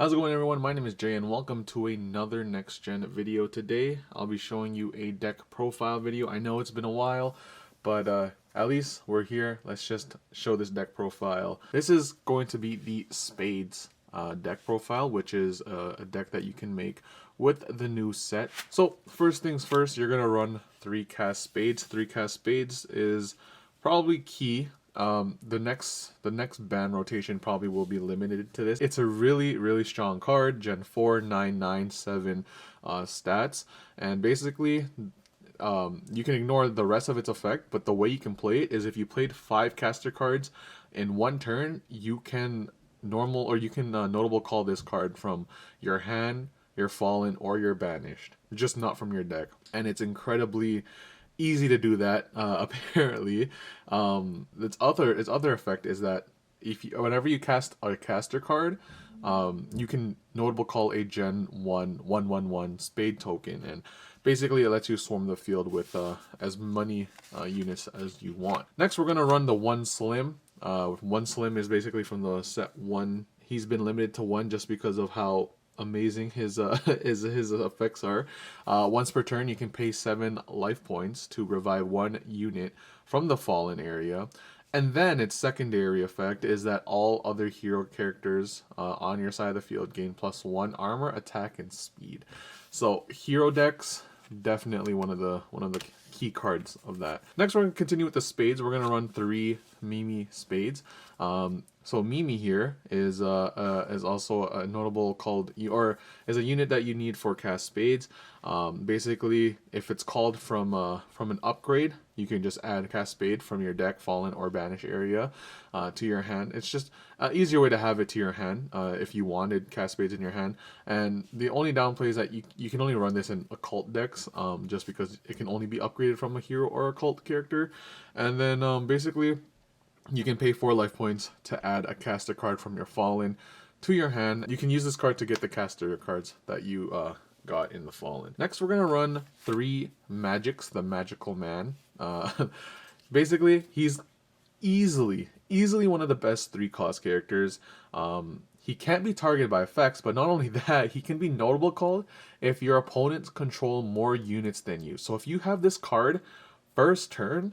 How's it going, everyone? My name is Jay and welcome to another next gen video. Today I'll be showing you a deck profile video. I know it's been a while, but at least we're here. Let's just show this deck profile. This is going to be the Spades deck profile, which is a deck that you can make with the new set. So first things first, you're gonna run 3 Kast Spades. 3 Kast Spades is probably key. The next ban rotation probably will be limited to this. It's a really strong card, Gen 4 997 stats, and basically you can ignore the rest of its effect, but the way you can play it is if you played 5 caster cards in one turn, you can notable call this card from your hand, your fallen, or your banished, just not from your deck. And it's incredibly easy to do that, apparently. Its other effect is that whenever you cast a caster card, you can notable call a Gen 1/1/1/1 spade token, and basically it lets you swarm the field with as many units as you want. Next, we're gonna run the 1 Slim. 1 Slim is basically from the set 1. He's been limited to 1 just because of how amazing his his effects are. Once per turn, you can pay 7 life points to revive 1 unit from the fallen area. And then its secondary effect is that all other hero characters on your side of the field gain +1 armor, attack, and speed. So hero decks, definitely one of the key cards of that. Next, we're going to continue with the spades. We're going to run 3 Mimi Spades. So Mimi here is also a notable called, or is a unit that you need for Kast Spades. Basically, if it's called from an upgrade, you can just add Kast Spade from your deck, fallen, or banish area to your hand. It's just an easier way to have it to your hand if you wanted Kast Spades in your hand. And the only downplay is that you can only run this in occult decks, just because it can only be upgraded from a hero or occult character. And then basically, you can pay 4 life points to add a caster card from your fallen to your hand. You can use this card to get the caster cards that you got in the fallen. Next, we're gonna run 3 Magix, the magical man. Basically, he's easily one of the best 3-cost characters. He can't be targeted by effects, but not only that, he can be notable called if your opponents control more units than you. So if you have this card first turn,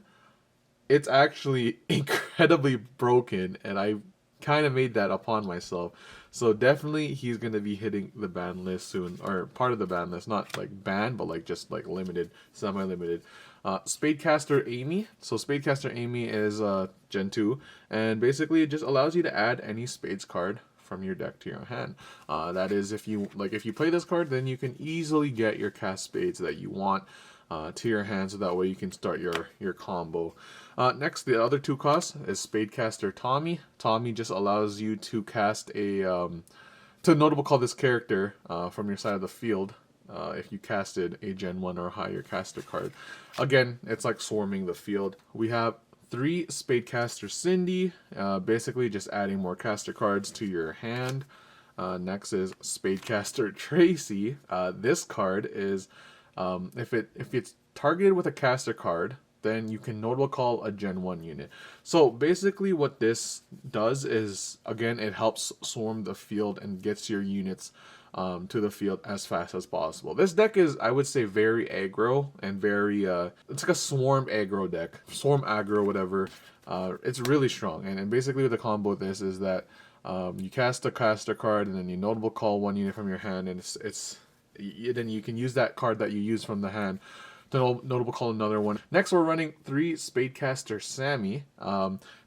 it's actually incredibly broken, and I kind of made that upon myself. So definitely he's going to be hitting the ban list soon, or part of the ban list, not like ban, but like just like limited, semi-limited. Spadecaster Amy. So Spadecaster Amy is Gen 2, and basically it just allows you to add any spades card from your deck to your hand. That is, if you play this card, then you can easily get your Kast Spades that you want to your hand, so that way you can start your combo. Next, the other 2 costs is Spadecaster Tommy. Tommy just allows you to cast a to notable call this character from your side of the field if you casted a Gen 1 or higher caster card. Again, it's like swarming the field. We have 3 Spadecaster Cindy, basically just adding more caster cards to your hand. Next is Spadecaster Tracy. This card is if it's targeted with a caster card, then you can notable call a Gen 1 unit. So basically what this does is, again, it helps swarm the field and gets your units to the field as fast as possible. This deck is, I would say, very aggro and very, it's like a swarm aggro deck. Swarm aggro, whatever. It's really strong. And basically the combo of this is that you cast a caster card and then you notable call 1 unit from your hand, and then you can use that card that you use from the hand to notable call another one. Next, we're running 3 Spadecaster Samy.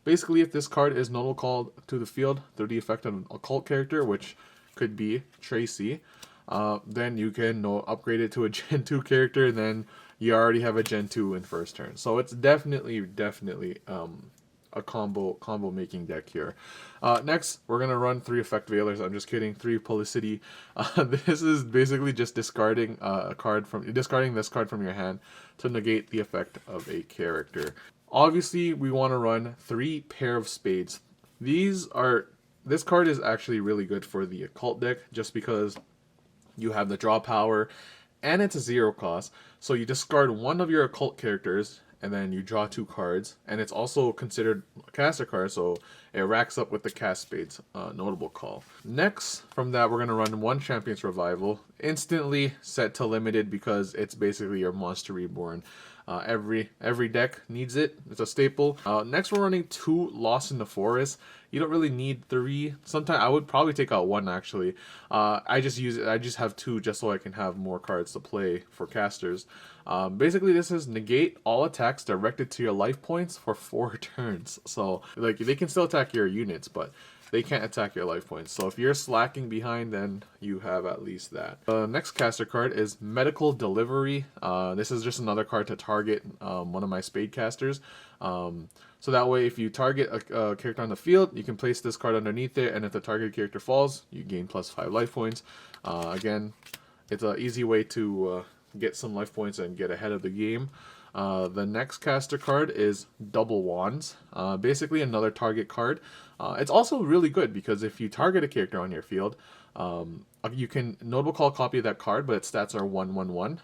Basically, if this card is notable called to the field through the effect of an occult character, which could be Tracy, then you can upgrade it to a Gen 2 character, and then you already have a Gen 2 in first turn. So it's definitely a combo making deck here. Next, we're gonna run 3 effect veilers. I'm just kidding. 3 Policity. This is basically just discarding this card from your hand to negate the effect of a character. Obviously, we want to run 3 Pair of Spades. This card is actually really good for the occult deck, just because you have the draw power, and it's a 0 cost. So you discard one of your occult characters, and then you draw 2 cards, and it's also considered a caster card, so it racks up with the Kast Spades notable call. Next from that, we're going to run 1 Champion's Revival, instantly set to limited because it's basically your Monster Reborn. Every deck needs it. It's a staple. Next, we're running 2 Lost in the Forest. You don't really need 3. Sometimes I would probably take out 1 actually. I just have 2 just so I can have more cards to play for casters. Basically, this is negate all attacks directed to your life points for 4 turns. So like they can still attack your units, but they can't attack your life points. So if you're slacking behind, then you have at least that. The next caster card is Medical Delivery. This is just another card to target one of my Spadecasters. So that way, if you target a character on the field, you can place this card underneath it, and if the target character falls, you gain +5 life points. Again, it's an easy way to get some life points and get ahead of the game. The next caster card is Double Wands. Basically another target card. It's also really good because if you target a character on your field, you can notable call copy of that card, but its stats are 1/1/1.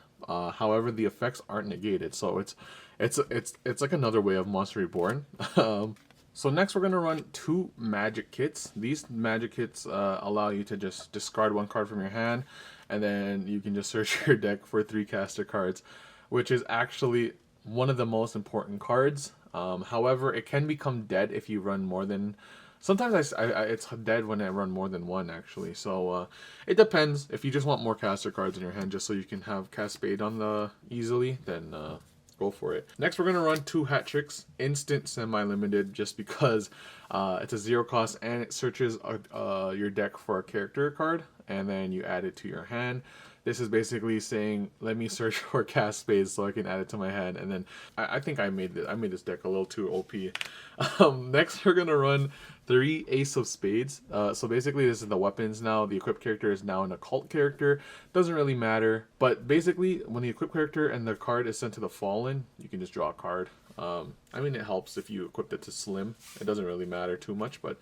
However, the effects aren't negated, so it's like another way of Monster Reborn. So next we're going to run 2 magic kits. These magic kits allow you to just discard 1 card from your hand, and then you can just search your deck for 3 caster cards, which is actually one of the most important cards. However, it can become dead if you run more than... Sometimes it's dead when I run more than 1 actually. So it depends. If you just want more caster cards in your hand just so you can have Kast Spade on the easily, then go for it. Next, we're going to run 2 hat tricks, instant semi-limited, just because it's a 0 cost and it searches your deck for a character card, and then you add it to your hand. This is basically saying, let me search for Kast Spades so I can add it to my hand, and then I think I made this deck a little too OP. Next, we're gonna run 3 Ace of Spades. So basically, this is the weapons now. The equipped character is now an occult character. Doesn't really matter, but basically, when the equipped character and the card is sent to the Fallen, you can just draw a card. I mean, it helps if you equip it to Slim. It doesn't really matter too much, but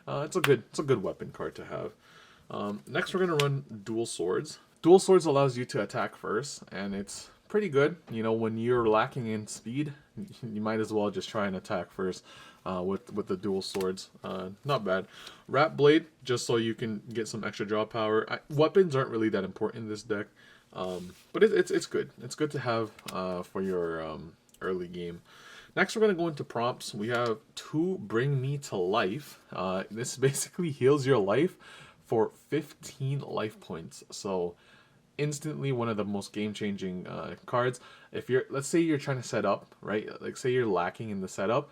it's a good weapon card to have. Next, we're gonna run Dual Swords. Dual Swords allows you to attack first, and it's pretty good. You know, when you're lacking in speed, you might as well just try and attack first with the Dual Swords. Not bad. Wrap Blade, just so you can get some extra draw power. Weapons aren't really that important in this deck, but it's good. It's good to have for your early game. Next, we're going to go into prompts. We have 2 Bring Me to Life. This basically heals your life for 15 life points. So instantly one of the most game-changing cards. If you're, let's say you're trying to set up, right? Like say you're lacking in the setup,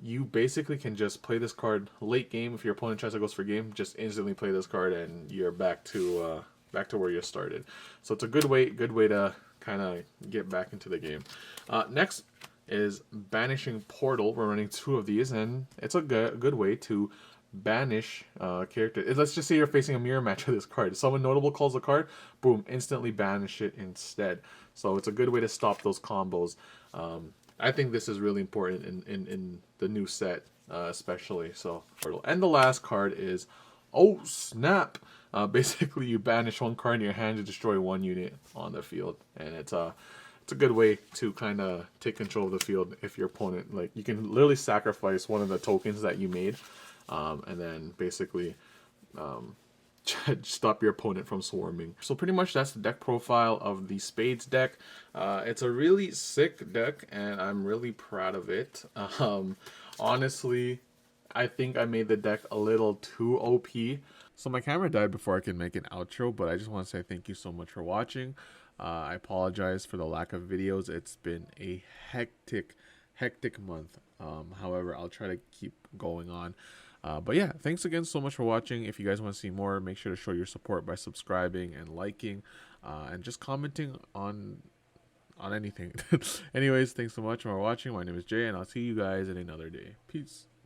you basically can just play this card late game. If your opponent tries to go for game, just instantly play this card and you're back to where you started. So it's a good way to kind of get back into the game. Next is Banishing Portal. We're running 2 of these, and it's a good way to banish character. Let's just say you're facing a mirror match with this card. If someone notable calls a card, boom, instantly banish it instead. So it's a good way to stop those combos. I think this is really important in the new set, especially. So, and the last card is, oh snap! Basically, you banish 1 card in your hand to destroy 1 unit on the field, and it's a good way to kind of take control of the field if your opponent, like, you can literally sacrifice one of the tokens that you made, and then basically stop your opponent from swarming. So pretty much that's the deck profile of the Spades deck. It's a really sick deck, and I'm really proud of it. Honestly, I think I made the deck a little too OP. So my camera died before I could make an outro, but I just want to say thank you so much for watching. I apologize for the lack of videos. It's been a hectic month. However, I'll try to keep going on. But yeah, thanks again so much for watching. If you guys want to see more, make sure to show your support by subscribing and liking, and just commenting on anything. Anyways, thanks so much for watching. My name is Jay, and I'll see you guys in another day. Peace.